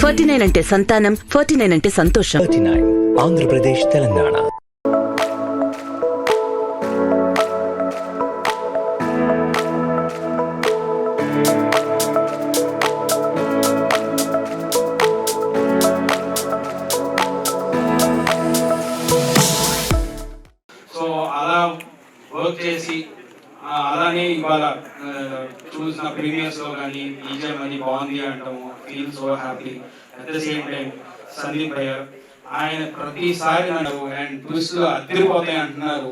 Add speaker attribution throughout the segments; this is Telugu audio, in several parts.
Speaker 1: 49 అంటే సంతానం, 49 అంటే సంతోషం.
Speaker 2: 39 ఆంధ్రప్రదేశ్, తెలంగాణ.
Speaker 3: సో అలా వర్క్ చేసి అలానే ఇవాళ చూసిన ప్రీవియస్లో కానీ ఈజీఎం అని బాగుంది అంటాము. Feel so happy. At the same time Sandeep భయ్య ఆయన ప్రతిసారి నన్ను అండ్ ట్విస్ట్లు అదిరిపోతాయి అంటున్నారు.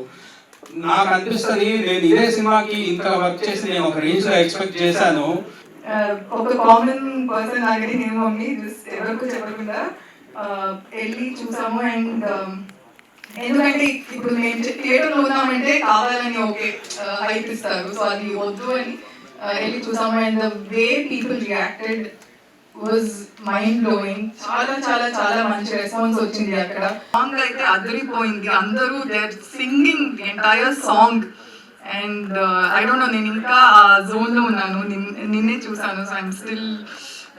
Speaker 3: నాకు అనిపిస్తుంది నేను ఇదే సినిమాకి ఇంత వర్క్ చేసి నేను ఒక రేంజ్లో ఎక్స్పెక్ట్ చేశాను.
Speaker 4: ఒక కామన్ పర్సన్ లాగానే నేను మమ్మీ జస్ట్ ఎవరికి చెప్పకుండా వెళ్ళి చూసాము. అండ్ ఎందుకంటే ఇప్పుడు మేము థియేటర్లో ఉన్నామంటే కావాలని ఓకే హైప్ ఇస్తారు, సో అది వద్దు అని వెళ్ళి చూసాము. And the way people reacted was mind blowing. చాలా చాలా చాలా మంచి రెస్పాన్స్ వచ్చింది. అక్కడ సాంగ్ అయితే అదిరిపోయింది. అందరూ they are singing the entire song. And I don't know, నేను ఇంకా ఆ జోన్లో ఉన్నాను. నిన్నే చూసాను. So I'm still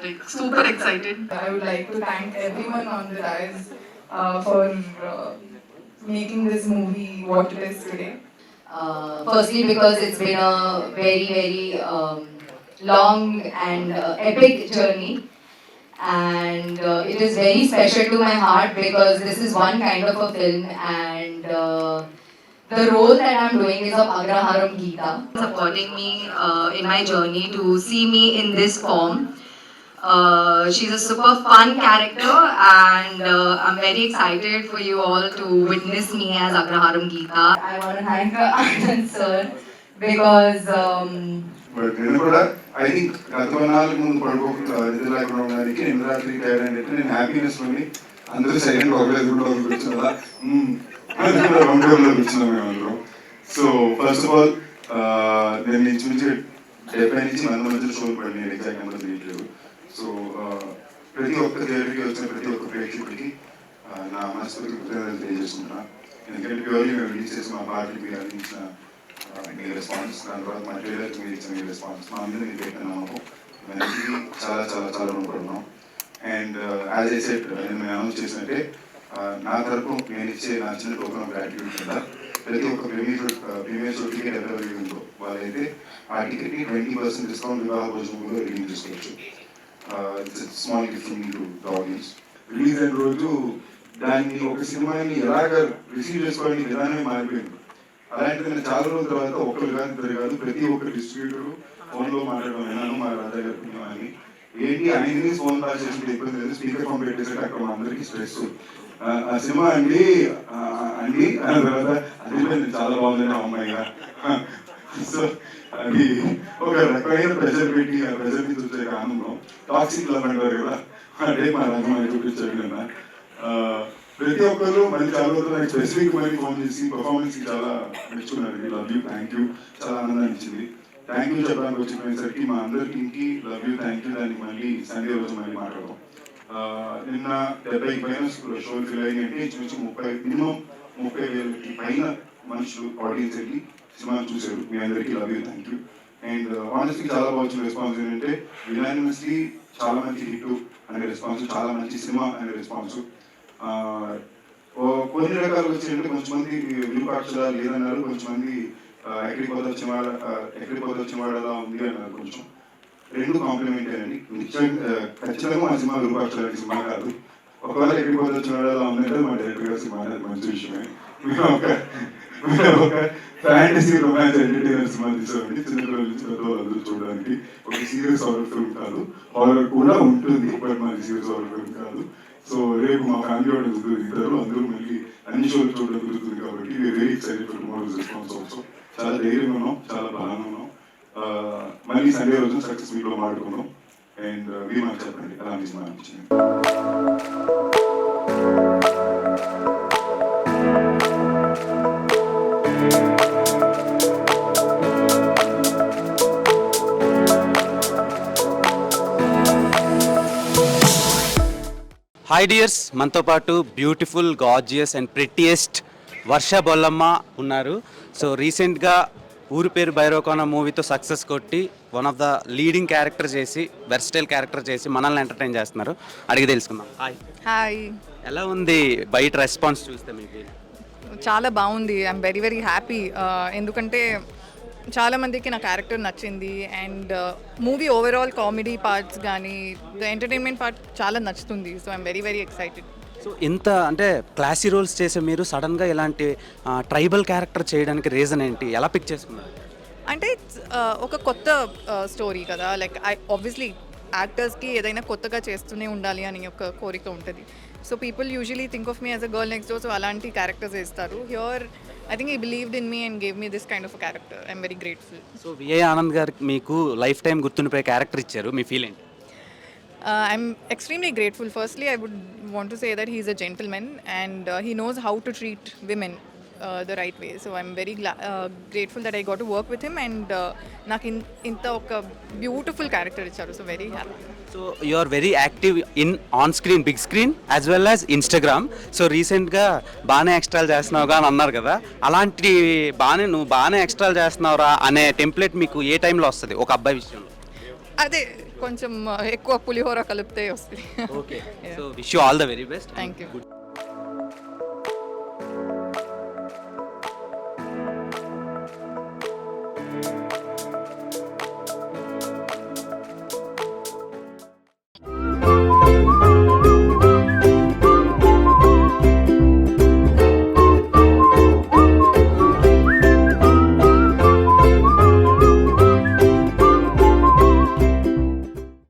Speaker 4: like super excited. I would like to thank everyone on the dais for making this movie what it is today.
Speaker 5: Firstly, because it's been a very, very long and epic journey, and it is very special to my heart because this is one kind of a film, and the role that I'm doing is of Agraharam Geeta, supporting me in my journey to see me in this form. She's a super fun character, and I'm very excited for you all to witness me as Agraharam Geeta. I want to thank Anand sir because
Speaker 6: but నేను కూడా ఐ థింక్ గత 4 ముందు పడుకోకుండా నిద్ర లేకుండా ఉండడానికి నిన్న రాత్రి టైర్ అంటే నేను హ్యాపీనెస్ లోని అందరూ సైలెంట్ ఒకలేదు కూడా కూర్చున్నా కూర్చున్నాం మేము అందరం. సో ఫస్ట్ ఆఫ్ ఆల్ నేను నుంచి 70 నుంచి 100 మధ్యలో షోలు పడినాయి. ఎగ్జాక్ట్ నెంబర్ తెలియట్లేదు. సో ప్రతి ఒక్క థియేటర్కి వచ్చిన ప్రతి ఒక్క ప్రేక్షకుడికి నా మనస్ఫూర్తి కృతజ్ఞతలు తెలియజేసుకుంటున్నా. ఎందుకంటే ప్యూర్లీ మేము రిలీజ్ చేసిన మా పార్టీకి మీరు అందించిన మీ రెస్పాన్స్, దాని తర్వాత మా ట్రైలర్కి మీరు ఇచ్చిన మీ రెస్పాన్స్, మా అందరూ మీరు పెట్టిన నమ్మకం, ఇవన్నీ చాలా చాలా చాలా రుణపడుతున్నాం. అండ్ యాజ్ ఐ సెడ్, నేను అనౌన్స్ చేసినట్టే నా తరపు నేను ఇచ్చే నా చిన్న టోకెన్ ఆఫ్ గ్రాటిట్యూడ్ కింద ప్రతి ఒక్క ప్రీమియర్ షో టికెట్ ఎవరెవరి ఉందో వాళ్ళైతే ఆ టికెట్ని 20% డిస్కౌంట్ వివాహ భోజనంలో రిలీజ్ చేసుకోవచ్చు. Small gift from me to the audience. Release అయిన రోజు దాన్ని ఒక సినిమాని ఎలాగ రిసీవ్ చేసుకోవాలని విధానమే మారిపోయింది. అలాంటిది నేను చాలా రోజుల తర్వాత ఒక్కరు కాదు ఇద్దరు కాదు ప్రతి ఒక్క డిస్ట్రిబ్యూటర్ ఫోన్లో మాట్లాడడం విన్నాను. మా రాజా గారి పుణ్యమాన్ని ఏంటి ఆయనని ఫోన్ పాస్ చేసుకుంటే ఇబ్బంది లేదు, స్పీకర్ ఫోన్ పెట్టేసరికి అక్కడ మా అందరికీ స్ట్రెస్. ఆ సినిమా అండి అన్న తర్వాత అది చాలా బాగుందని అమ్మాయిగా. సో అది ఒక రకమైన ప్రెషర్ పెట్టి ఆ ప్రెషర్ నుంచి వచ్చే ఆనందం టాక్సిక్ లవ్ అంటారు కదా, అంటే మా రంగమాన్ని చూపించాడు కదా. ప్రతి ఒక్కరు మళ్ళీ చాలా రోజులు నాకు స్పెసిఫిక్ మళ్ళీ ఫోన్ చేసి పర్ఫార్మెన్స్కి చాలా మెచ్చుకున్నారు. లవ్ యూ, థ్యాంక్ యూ, చాలా ఆనందాన్ని ఇచ్చింది. థ్యాంక్ యూ చెప్పడానికి వచ్చిపోయేసరికి మా అందరి టీంకి లవ్ యూ, థ్యాంక్ యూ. దానికి మళ్ళీ సండే రోజు మళ్ళీ మాట్లాడదాం. నిన్న 70 పైన షోలు ఫిల్ అయ్యి అంటే ఇంచుమించు మినిమం 30,000 పైన మనుషులు ఆడియన్స్ వెళ్ళి సినిమా చూశారు. మీ అందరికీ love you, thank you. And honestly చాలా బాగా వచ్చిన రెస్పాన్స్ ఏంటంటే యునానిమస్లీ చాలా మంచి హిట్ అనే రెస్పాన్స్, చాలా మంచి సినిమా అనే రెస్పాన్స్. కొన్ని రకాలు వచ్చిందంటే కొంచెంమంది విరూపాక్షరాలు లేదన్నారు, కొంచెంమంది ఎక్కడికి పోతే వచ్చిన వాడలా ఉంది అన్నారు. కొంచెం రెండు కాంప్లిమెంట్ అండి. ఖచ్చితంగా మా సినిమా విరూపాక్షరానికి సినిమా కాదు. ఒకవేళ ఎక్కడికి పోతే వచ్చిన వాడలా ఉందంటే మా డైరెక్టర్ గారి సినిమా అనేది మంచి విషయమే. ఒక ఫ్యాంటసీ రొమాన్స్ ఎంటర్టైనర్ సినిమా తీసామండి. చిన్నపిల్లల నుంచి పెద్దవాళ్ళు అందరూ చూడడానికి. ఒక సీరియస్ హారర్ ఫిల్మ్ కాదు, హారర్ కూడా ఉంటుంది బట్ మాది సీరియస్ హారర్ ఫిల్మ్ కాదు. సో రేపు మా ఫ్యామిలీ ఆడియన్స్ ఇద్దరు అందరూ మళ్ళీ అన్ని షోలు చూడడం కుదురుతుంది. కాబట్టి very excited for tomorrow's response also. చాలా ధైర్యంగా ఉన్నాం, చాలా బలంగా ఉన్నాం. మళ్ళీ సండే రోజు సక్సెస్ మీట్లో మాట్లాడుకున్నాం. అండ్ మీరు మాకు చెప్పండి ఎలా సినిమా అనిపించింది.
Speaker 7: హాయ్ డియర్స్, మనతో పాటు బ్యూటిఫుల్, గార్జియస్ అండ్ ప్రెట్టియెస్ట్ వర్ష బొల్లమ్మ ఉన్నారు. సో రీసెంట్గా ఊరు పేరు భైరవకోన మూవీతో సక్సెస్ కొట్టి one of the leading character చేసి వెర్స్టైల్ క్యారెక్టర్ చేసి మనల్ని ఎంటర్టైన్ చేస్తున్నారు. అడిగి తెలుసుకుందాం. హాయ్,
Speaker 8: హాయ్,
Speaker 7: ఎలా ఉంది బయట రెస్పాన్స్ చూస్తే మీకు?
Speaker 8: చాలా బాగుంది. I'm very very happy. ఎందుకంటే చాలా మందికి నా క్యారెక్టర్ నచ్చింది and movie overall comedy parts కానీ ద ఎంటర్టైన్మెంట్ పార్ట్ చాలా నచ్చుతుంది. So I'm very very excited.
Speaker 7: So ఇంత అంటే క్లాసీ రోల్స్ చేసే మీరు సడన్గా ఇలాంటి ట్రైబల్ క్యారెక్టర్ చేయడానికి రీజన్ ఏంటి? ఎలా పిక్ చేసుకున్నారు?
Speaker 8: అంటే ఒక కొత్త స్టోరీ కదా, లైక్ ఆబ్వియస్లీ యాక్టర్స్కి ఏదైనా కొత్తగా చేస్తూనే ఉండాలి అని ఒక కోరిక ఉంటుంది. So people usually think of me as a girl next door. So అలాంటి క్యారెక్టర్స్ వేస్తారు. Here I think he believed in me and gave me this kind of character. I'm very grateful.
Speaker 7: So VI Anand గారు మీకు లైఫ్ టైం గుర్తుండిపోయే క్యారెక్టర్ ఇచ్చారు, మీ ఫీల్ ఏంటి?
Speaker 8: I'm extremely grateful. Firstly, I would want to say that he's a gentleman and he knows how to treat women the right way. So I'm very grateful that I got to work with him and నాకు ఇంత ఒక బ్యూటిఫుల్ క్యారెక్టర్ ఇచ్చారు. So very happy.
Speaker 7: So you are very active in on screen, big screen as well as Instagram. So రీసెంట్గా బాగానే ఎక్స్ట్రాలు చేస్తున్నావుగా అని అన్నారు కదా, అలాంటి నువ్వు బాగానే ఎక్స్ట్రాలు చేస్తున్నావురా అనే టెంప్లెట్ మీకు ఏ టైంలో వస్తుంది ఒక అబ్బాయి విషయంలో?
Speaker 8: అదే కొంచెం ఎక్కువ పులిహోర కలిపితే వస్తుంది.
Speaker 7: Okay, so wish you all the very best.
Speaker 8: Thank you.